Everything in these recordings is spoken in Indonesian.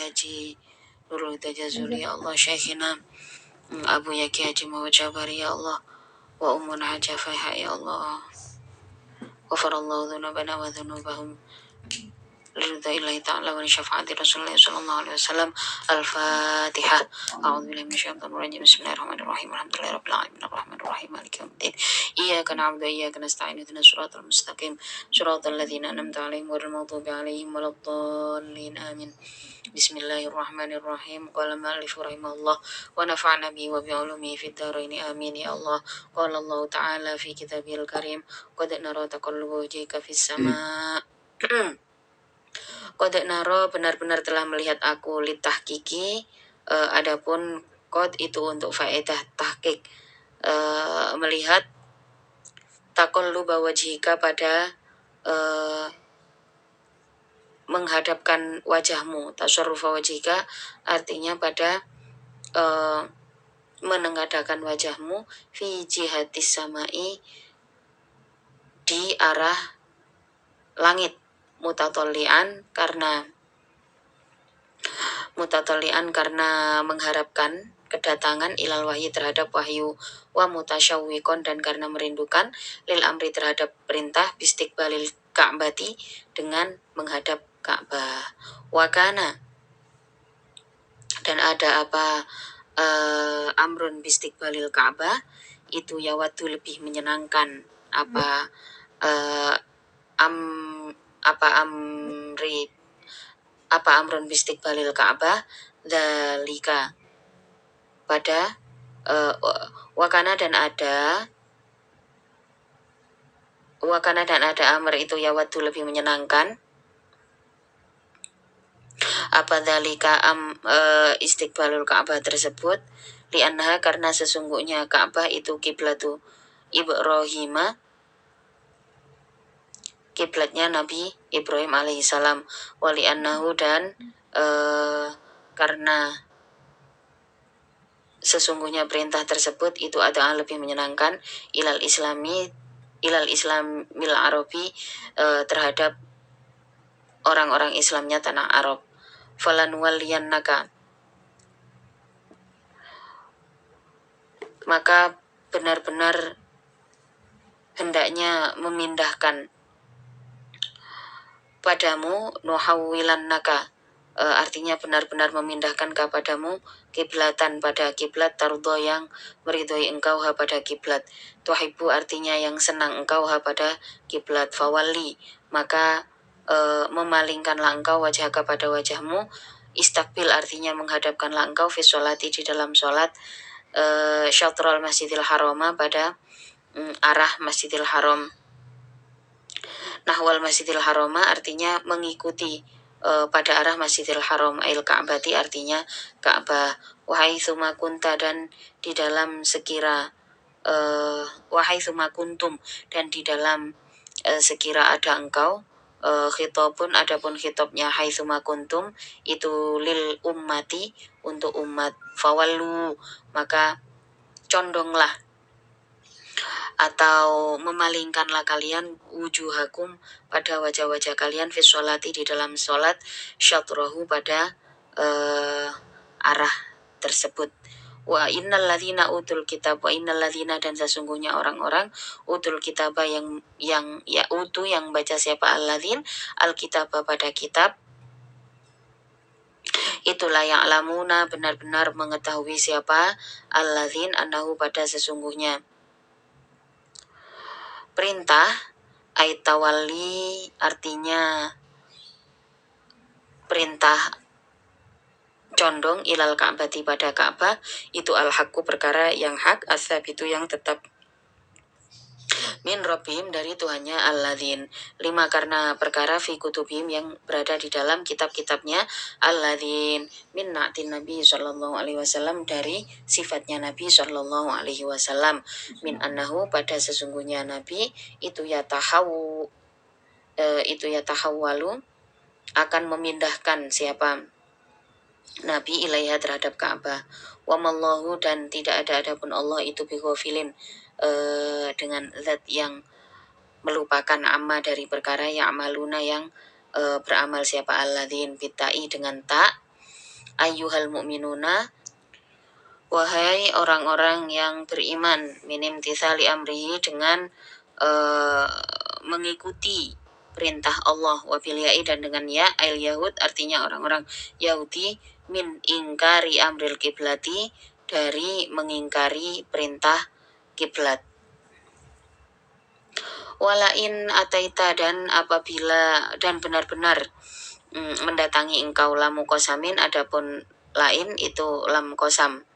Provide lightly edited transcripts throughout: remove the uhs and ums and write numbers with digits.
Haji Nurul Tajazuli ya Allah, Syekhina Abu Yaki Haji Muhammad Jabari ya Allah, wa Ummun Haja Faiha ya Allah, ghafarallahu dhunubana wa dhunubahum لرضا الله تعالى ولشفاعة رسول الله صلى الله عليه وسلم. الفاتحة. أعوذ بالله من الشيطان الرجيم. بسم الله الرحمن الرحيم. الحمد لله رب العالمين الرحمن الرحيم مالك يوم الدين. إياك نعبد وإياك نستعين اهدنا الصراط المستقيم صراط الذين أنعمت عليهم غير المغضوب عليهم ولا الضالين آمين. بسم الله الرحمن الرحيم. قال المؤلف رحمه الله ونفعنا به وبعلومه في الدارين آمين يا الله. قال الله تعالى في كتابه الكريم قد نرى تقلب وجهك في السماء. Qad naro, benar-benar telah melihat aku, litahqiqi, adapun qad itu untuk faedah tahqiq, melihat taqalluba wajhika pada menghadapkan wajahmu, tasarrufa wajhika artinya pada menengadahkan wajahmu fi jihatis samai, di arah langit, mutatolian karena mengharapkan kedatangan ilal wahyi terhadap wahyu, wa mutasyawwiqon dan karena merindukan lil amri terhadap perintah, bistiqbalil ka'bati dengan menghadap Ka'bah. Wakana dan ada apa amrun bistiqbalil Ka'bah itu yawatu lebih menyenangkan apa amrun bistiqbalil Ka'bah dzalika pada wakana dan ada amr itu yawatu lebih menyenangkan apa dzalika istiqbalul Ka'bah tersebut li'annaha karena sesungguhnya Ka'bah itu kiblatu Ibrahim, kiblatnya Nabi Ibrahim alaihissalam, wali annahu dan karena sesungguhnya perintah tersebut itu adalah lebih menyenangkan ilal islamil arabi, terhadap orang-orang Islamnya tanah Arab. Falan waliyannaka, maka benar-benar hendaknya memindahkan padamu, nuhawwilannaka, artinya benar-benar memindahkan kepadamu kiblatan pada kiblat, tardo yang meridhoi engkau ha pada kiblat, tuhibbu artinya yang senang engkau ha pada kiblat, fawalli maka memalingkanlah engkau wajhaka pada wajahmu, istakbil artinya menghadapkanlah engkau fi sholati di dalam sholat, syatrul masjidil harama pada arah masjidil haram. Nahwal masjidil harama artinya mengikuti pada arah masjidil haram, ail ka'bati artinya Ka'bah, wahai tsuma kunta dan di dalam sekira wahai tsuma kuntum dan di dalam sekira ada engkau, khitabun adapun khitabnya hai tsuma kuntum itu lil ummati untuk umat, fawallu maka condonglah atau memalingkanlah kalian wujuhakum pada wajah-wajah kalian fi sholati di dalam sholat, syatrahu pada arah tersebut. Wa innal ladzina utul kitab, wa innal ladzina dan sesungguhnya orang-orang utul kitab yang utu yang baca siapa alladzin alkitab pada kitab, itulah yang alamuna benar-benar mengetahui siapa alladzin annahu pada sesungguhnya perintah aitawali artinya perintah condong ilal ka'bati pada Ka'bah itu al-haqqu perkara yang hak, as-sabitu yang tetap, min rabbihim dari Tuhannya, alladzin lima karena perkara fi kutubihim yang berada di dalam kitab-kitabnya, alladzin min na'tin Nabi sallallahu alaihi wasallam dari sifatnya Nabi sallallahu alaihi wasallam, min annahu pada sesungguhnya Nabi itu yatahawwalu akan memindahkan siapa Nabi ilaiha terhadap Ka'bah, wa mallahu dan tidak ada adapun Allah itu bighafilin dengan zat yang melupakan amma dari perkara yang amaluna yang beramal siapa alladzin bitai dengan ta, ayyuhal mu'minuna, wahai orang-orang yang beriman, minim tisali amrihi, dengan mengikuti perintah Allah, wabil ya'i, dan dengan ya, al yahud, artinya orang-orang Yahudi, min ingkari amril kiblati, dari mengingkari perintah kiblat. Walain ataita, dan apabila dan benar-benar mendatangi engkau, lamu kosamin, adapun lain itu lam kosam.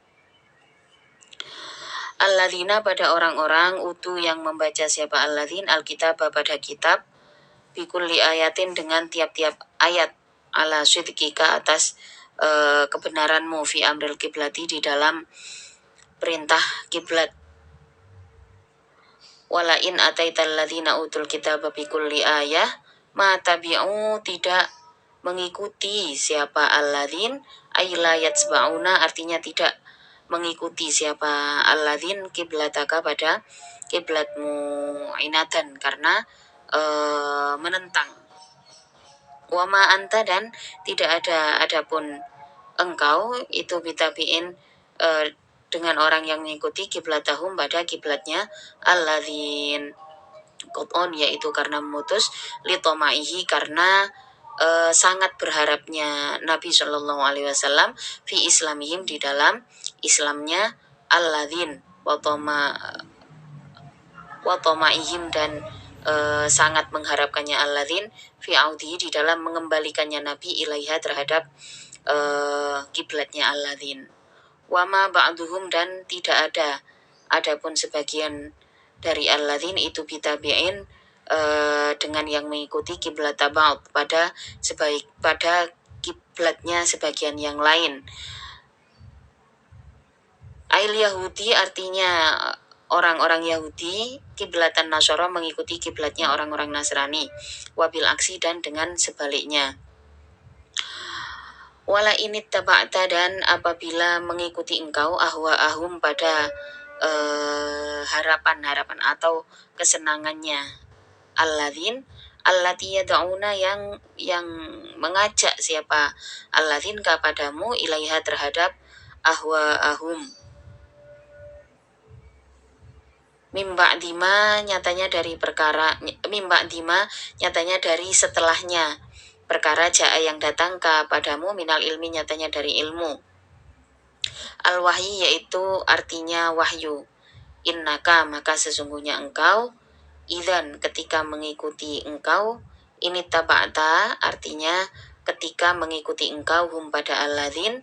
Alladzina, pada orang-orang, utu yang membaca, siapa alladzin, alkitab, pada kitab, bikulli ayatin, dengan tiap-tiap ayat, ala sidqika, atas kebenaranmu, fi amril kiblati, di dalam perintah kiblat. Walain ataital ladzina utul kitab bikulli ayah, ma tabi'u, tidak mengikuti siapa alladzin, ay la yatsba'una, artinya tidak mengikuti siapa alladzin kiblataka, pada kiblatmu, inatan, karena menentang. Wama anta, dan tidak ada adapun engkau, itu bitabiin dengan orang yang mengikuti kiblatahum, pada kiblatnya alladzin, qot'on, yaitu karena memutus, litomaihi, karena sangat berharapnya Nabi Shallallahu Alaihi Wasallam, fi islamihim, di dalam Islamnya alladzin, watomaihim, dan sangat mengharapkannya alladzin, fi audihi, di dalam mengembalikannya Nabi, ilaiha, terhadap kiblatnya alladzin. Wama ba'duhum, dan tidak ada adapun sebagian dari alladzin itu bitabi'in dengan yang mengikuti kiblat ba'd, pada kiblatnya sebagian yang lain. Ail Yahudi, artinya orang-orang Yahudi, kiblatan Nasara, mengikuti kiblatnya orang-orang Nasrani, wabil aksi, dan dengan sebaliknya. Wala init taba'ta, dan apabila mengikuti engkau, ahum, pada harapan atau kesenangannya alladzin, allati yad'una, yang mengajak siapa alladzin kepadamu, ilaiha, terhadap ahum. Mimba dima, nyatanya dari perkara, mimba dima, nyatanya dari setelahnya perkara, ja'a, yang datang kepadamu, minal ilmi, nyatanya dari ilmu. Al wahyi, yaitu artinya wahyu. Innaka, maka sesungguhnya engkau, idzan, ketika mengikuti engkau, ini taba'ta, artinya ketika mengikuti engkau, hum, pada alladzin,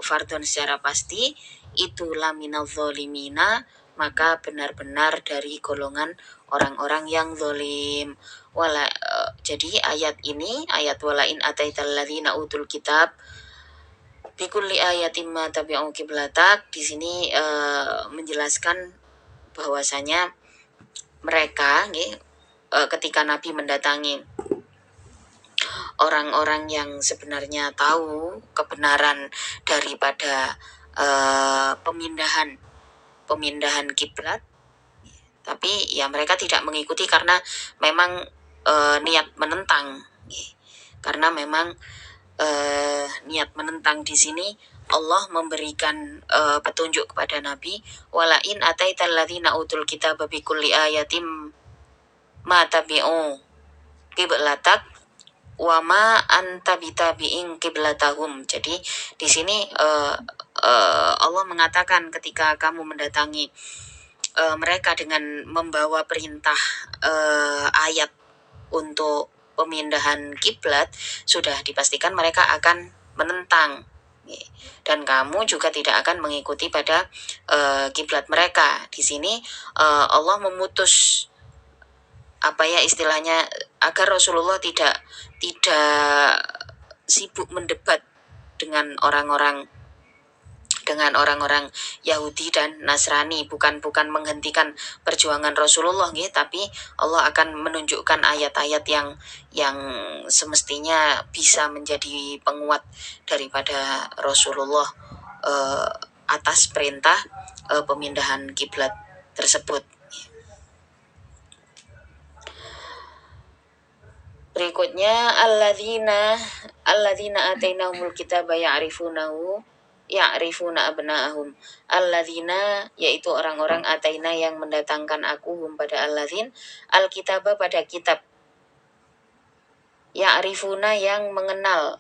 fardun, secara pasti, itu laminal zolimina, maka benar-benar dari golongan orang-orang yang zolim. Jadi ayat ini, ayat walain ataital ladzina utul kitab bikulli ayatin ma tabi'u kiblatak, di sini menjelaskan bahwasanya mereka, ketika Nabi mendatangi orang-orang yang sebenarnya tahu kebenaran daripada pemindahan kiblat, tapi ya mereka tidak mengikuti karena memang niat menentang. Karena memang niat menentang di sini Allah memberikan petunjuk kepada Nabi, walain ataital ladzina utul kitaba bikulli ayatim ma tabi'u qiblatak wa ma anta bitabi'in qiblatahum. Jadi di sini Allah mengatakan ketika kamu mendatangi mereka dengan membawa perintah ayat untuk pemindahan kiblat, sudah dipastikan mereka akan menentang, dan kamu juga tidak akan mengikuti pada kiblat mereka. Di sini Allah memutus istilahnya, agar Rasulullah tidak sibuk mendebat dengan orang-orang Yahudi dan Nasrani, bukan menghentikan perjuangan Rasulullah, tapi Allah akan menunjukkan ayat-ayat yang semestinya bisa menjadi penguat daripada Rasulullah atas perintah pemindahan kiblat tersebut. Berikutnya alladzina atainahumul kitaba ya'rifuna abna'ahum. Alladzina yaitu orang-orang ataina yang mendatangkan aku hum pada alladzin alkitaba pada kitab. Ya'rifuna yang mengenal.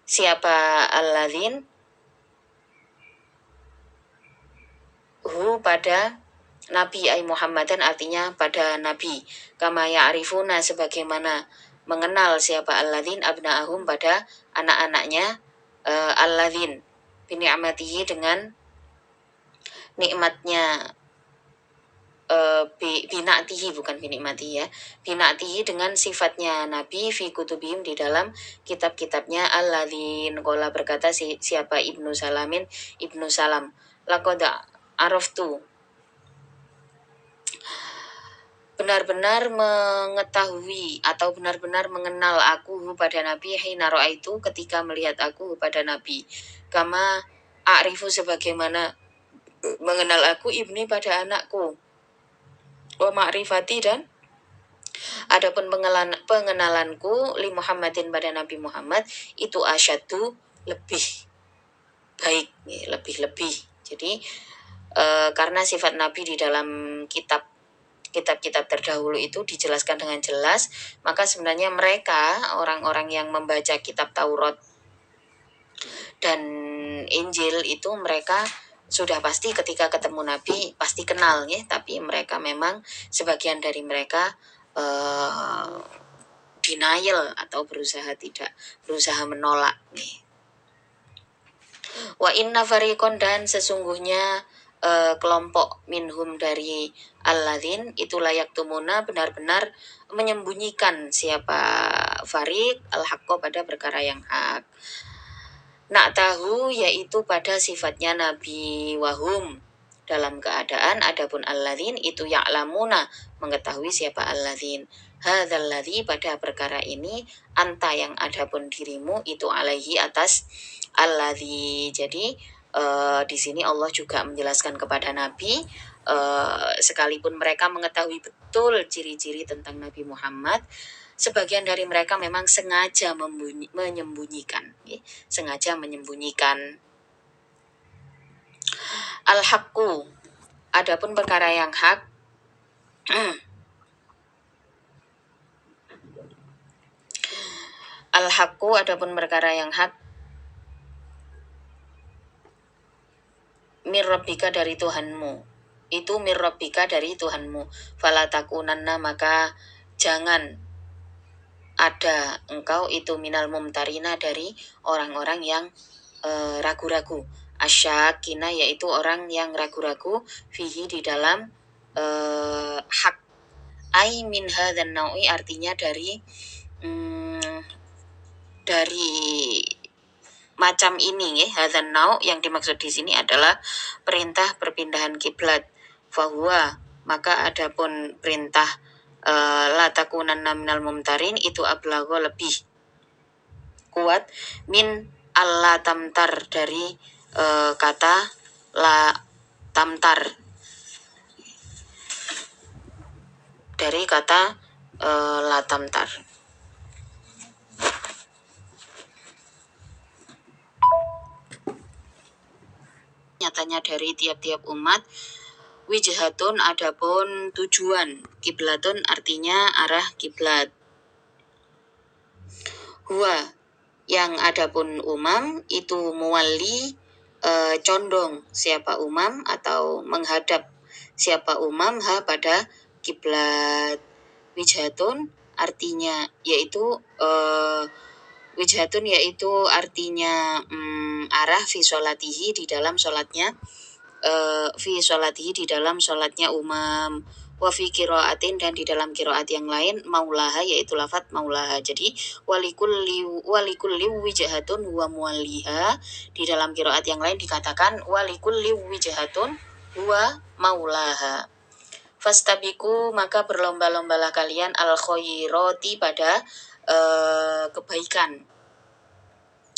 Siapa alladzin? Hu pada Nabi ay Muhammadan artinya pada Nabi. Kama ya'rifuna sebagaimana mengenal siapa alladzin abna'ahum pada anak-anaknya alladzin bini'amatihi dengan nikmatnya bina'tihi bukan binikmatihi ya. Bina'tihi dengan sifatnya Nabi fi kutubihim di dalam kitab-kitabnya alladzin qala berkata siapa Ibnu Salam laqad araftu benar-benar mengetahui atau benar-benar mengenal aku pada Nabi hina ra'aitu ketika melihat aku pada Nabi kama a'rifu sebagaimana mengenal aku ibni pada anakku wa ma'rifati dan adapun pengenalanku li Muhammadin pada Nabi Muhammad itu asyadu lebih baik lebih jadi karena sifat Nabi di dalam kitab-kitab terdahulu itu dijelaskan dengan jelas, maka sebenarnya mereka orang-orang yang membaca kitab Taurat dan Injil itu mereka sudah pasti ketika ketemu Nabi pasti kenal ya, tapi mereka memang sebagian dari mereka denial atau berusaha menolak nih. Wa inna fariqon dan sesungguhnya kelompok minhum dari alladzin itu layak tumuna benar-benar menyembunyikan siapa fariq al-haqqo pada perkara yang hak. Nak tahu yaitu pada sifatnya Nabi wahum dalam keadaan adapun alladzin itu ya'lamuna mengetahui siapa alladzin. Hadzalladzi pada perkara ini anta yang adapun dirimu itu alaihi atas alladzi. Jadi di sini Allah juga menjelaskan kepada Nabi sekalipun mereka mengetahui betul ciri-ciri tentang Nabi Muhammad, sebagian dari mereka memang sengaja menyembunyikan, sengaja menyembunyikan. Al-haqqu adapun perkara yang hak Al-haqqu adapun perkara yang hak mir rabbika dari Tuhanmu. Itu mir rabbika dari Tuhanmu. Fala takunanna maka jangan ada engkau itu minal mumtarina dari orang-orang yang ragu-ragu. Asyakina yaitu orang yang ragu-ragu fihi di dalam hak. Ai min hadzan naui artinya dari macam ini ya. Hadzan nau yang dimaksud di sini adalah perintah perpindahan kiblat. Fahuwa maka adapun perintah la takunanna minal mumtarin itu ablagho lebih kuat min alla tamtar dari kata la tamtar, dari kata la tamtar. Nyatanya dari tiap-tiap umat wijhatun adapun tujuan, kiblatun artinya arah kiblat. Huwa yang adapun umam itu muwali condong siapa umam atau menghadap siapa umam ha pada kiblat. Wijhatun artinya yaitu wijhatun yaitu artinya arah fi sholatihi di dalam sholatnya fi sholatihi di dalam sholatnya umam wa fi qiraatin dan di dalam qiraat yang lain maulaha yaitu lafaz maulaha. Jadi walikulli wijhatun huwa muwalliha, di dalam qiraat yang lain dikatakan walikulli wijhatun huwa maulaha. Fastabiku maka berlomba-lombalah kalian al khairati pada kebaikan,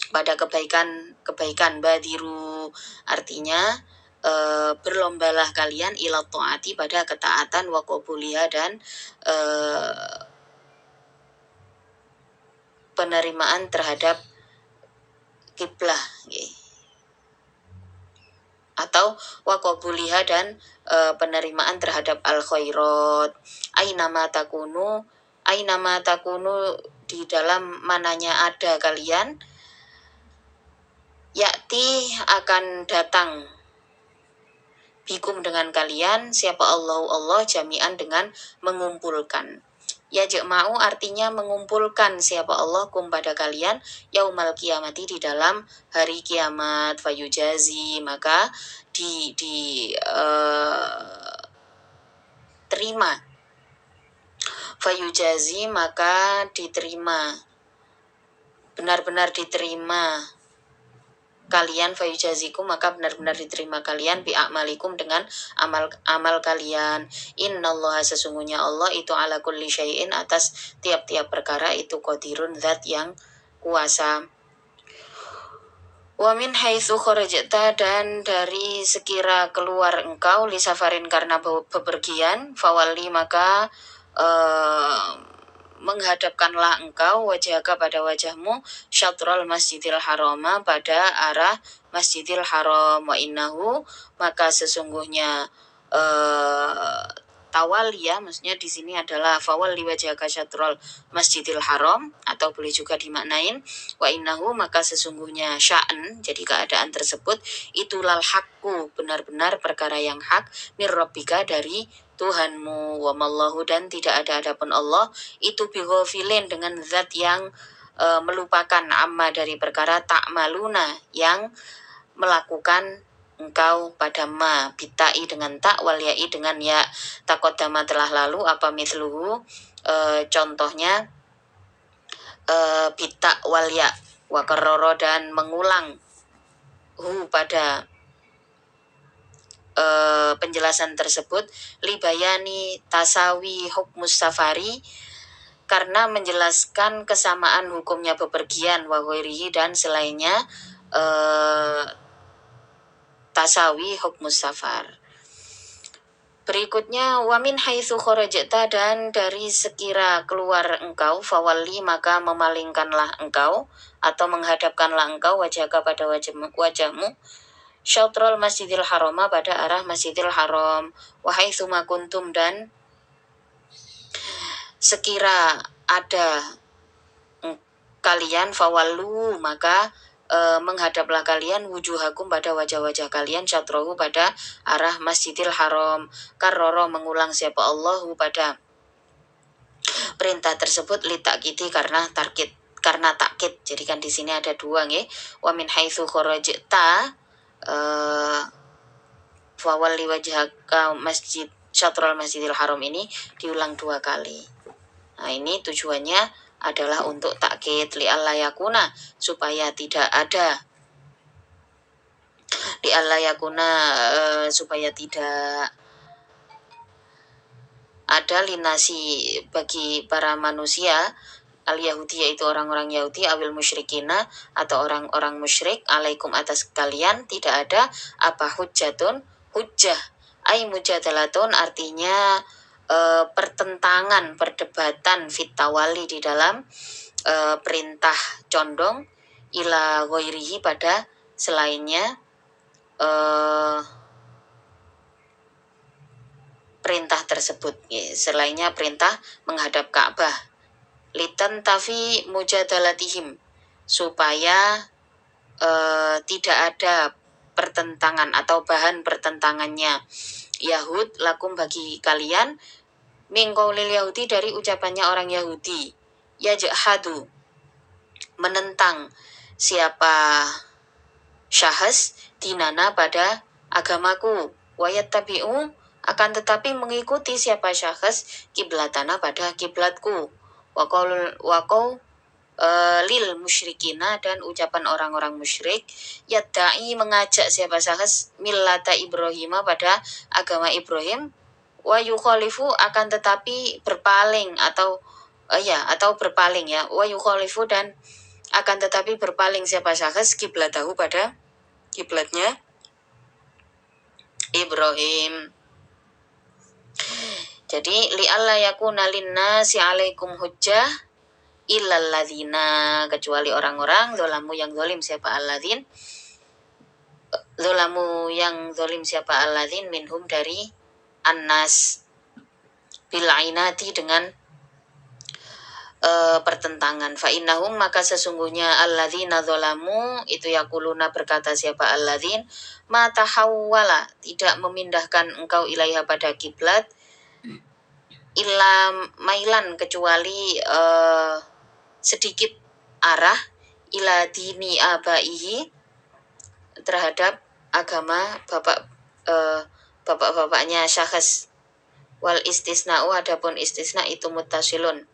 pada kebaikan badiru artinya berlombalah kalian ila taati pada ketaatan wa qabuliha dan penerimaan terhadap kiblah atau wa qabuliha dan penerimaan terhadap al khairat. Ainama takunu di dalam mananya ada kalian, yakti akan datang bikum dengan kalian siapa Allah jami'an dengan mengumpulkan. Ya jema'u artinya mengumpulkan siapa Allah kum pada kalian yaumal kiamati di dalam hari kiamat. Fayujazi maka terima. Fayujazi maka diterima, benar-benar diterima kalian, fayujazikum maka benar-benar diterima kalian bi'amalikum dengan amal kalian. Innallaha sesungguhnya Allah itu ala kulli syai'in atas tiap-tiap perkara itu qadirun zat yang kuasa. Wa min haitsu kharajta dan dari sekira keluar engkau li safarin karena bepergian fawalli maka menghadapkanlah engkau wajhaka pada wajahmu syatrul masjidil harama pada arah masjidil haram wa innahu maka sesungguhnya tawaliya maksudnya di sini adalah fawalli wajhaka syatrul masjidil haram atau boleh juga dimaknain wa innahu maka sesungguhnya sya'an jadi keadaan tersebut itulah hakku benar-benar perkara yang hak mir rabbika dari Tuhanmu wa mallahu dan tidak ada adapun Allah itu bighafilin dengan zat yang melupakan amma dari perkara ta'maluna yang melakukan engkau pada ma bitai dengan tak wal ya'i dengan ya taqaddama telah lalu apa mithluhu contohnya bita wal ya wa karrara dan mengulang hu pada penjelasan tersebut libayani tasawi hukmus safari karena menjelaskan kesamaan hukumnya bepergian wa ghairihi dan selainnya tasawi hukmus safar. Berikutnya wamin haitsu kharajta dan dari sekira keluar engkau fawalli maka memalingkanlah engkau atau menghadapkanlah engkau wajhaka pada wajahmu syatrul masjidil harama pada arah masjidil haram wa haitsu ma kuntum dan sekira ada kalian fawallu maka menghadaplah kalian wujuhakum pada wajah-wajah kalian syatrahu pada arah masjidil haram. Karroro mengulang siapa Allahu pada perintah tersebut litakiti karena takkid. Jadi kan di sini ada dua nggih. Wa min haitsu kharajta fawalli wajhaka masjid syatrul masjidil haram ini diulang dua kali. Nah, ini tujuannya adalah untuk takkid li alla yakuna supaya tidak ada supaya tidak ada linasi bagi para manusia al-Yahudi yaitu orang-orang Yahudi awil musyrikina atau orang-orang musyrik alaikum atas kalian tidak ada apa hujjah ai mujadalatun artinya pertentangan perdebatan fitawali di dalam perintah condong ila ghairihi pada selainnya perintah tersebut selainnya perintah menghadap Ka'bah litan tafi mujadalatihim supaya tidak ada pertentangan atau bahan pertentangannya Yahud lakum bagi kalian min qaulil Yahudi dari ucapannya orang Yahudi yajhadu menentang siapa syahas dinana pada agamaku wayattabi'u akan tetapi mengikuti siapa syahas kiblatana pada kiblatku waqaul lil musyrikina dan ucapan orang-orang musyrik yadda'i mengajak siapa syahas millata Ibrahim pada agama Ibrahim wa yukhalifu akan tetapi berpaling atau berpaling ya wa yukhalifu dan akan tetapi berpaling siapa syahas kiblatahu pada kiblatnya Ibrahim. Jadi li'alla yakuna linnasi 'alaikum hujjah illal ladzina, kecuali orang-orang zalamu yang zalim siapa alladzin, zalamu yang zalim siapa alladzin minhum dari annas, bil ainati dengan pertentangan. Fa innahum, maka sesungguhnya alladzina zalamu itu yaquluna, berkata siapa alladzin, ma tahawwala, tidak memindahkan engkau ilaiha pada kiblat, illa mailan, kecuali sedikit arah, ila dini abaihi, terhadap agama bapak-bapaknya syakhs. Wal istisna'u, adapun istisna itu muttasilun,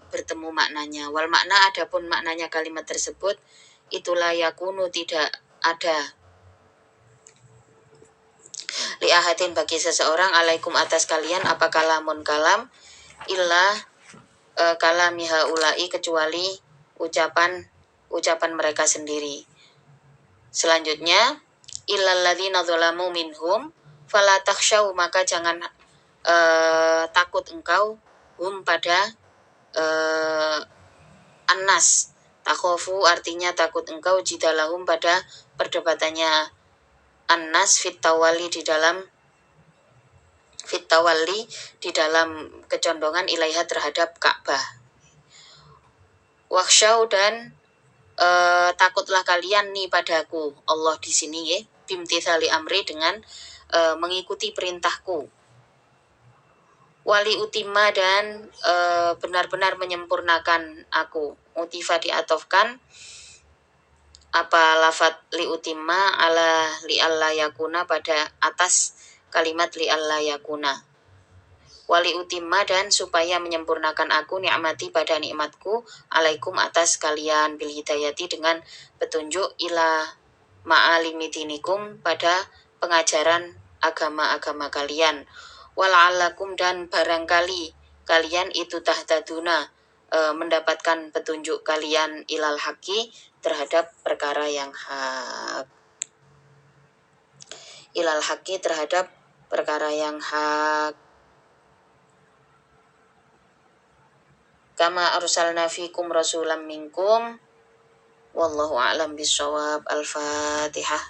bertemu maknanya. Wal makna, adapun maknanya kalimat tersebut, itulah yakunu, tidak ada, li ahadin, bagi seseorang, alaikum, atas kalian, apa kalamun kalam, illa kalami haulai, kecuali ucapan mereka sendiri. Selanjutnya, illal ladzina zalamu minhum fala takhshaw, maka jangan takut engkau, hum, pada annas. Takhofu artinya takut engkau, jidalahum, pada perdebatannya annas, fit tawalli, di dalam kecondongan ilaiha, terhadap Ka'bah. Wakhshaw, dan takutlah kalian nih padaku, Allah di sini ya, bimtithali amri, dengan mengikuti perintahku. Wali utimma, dan benar-benar menyempurnakan aku. Utifa, diatofkan apa lafat li utimma ala li alla yakuna, pada atas kalimat li alla yakuna. Wali utimma, dan supaya menyempurnakan aku, ni'mati, pada nikmatku, alaikum, atas kalian, bil hidayati, dengan petunjuk, ila ma'alimitinikum, pada pengajaran agama-agama kalian. Wala'allakum, dan barangkali kalian itu tahtaduna, mendapatkan petunjuk kalian, ilal haqi, terhadap perkara yang hak. Ilal haqi, terhadap perkara yang hak. Kama arsalna fikum rasulam minkum. Wallahu a'lam bishawab. Al-Fatihah.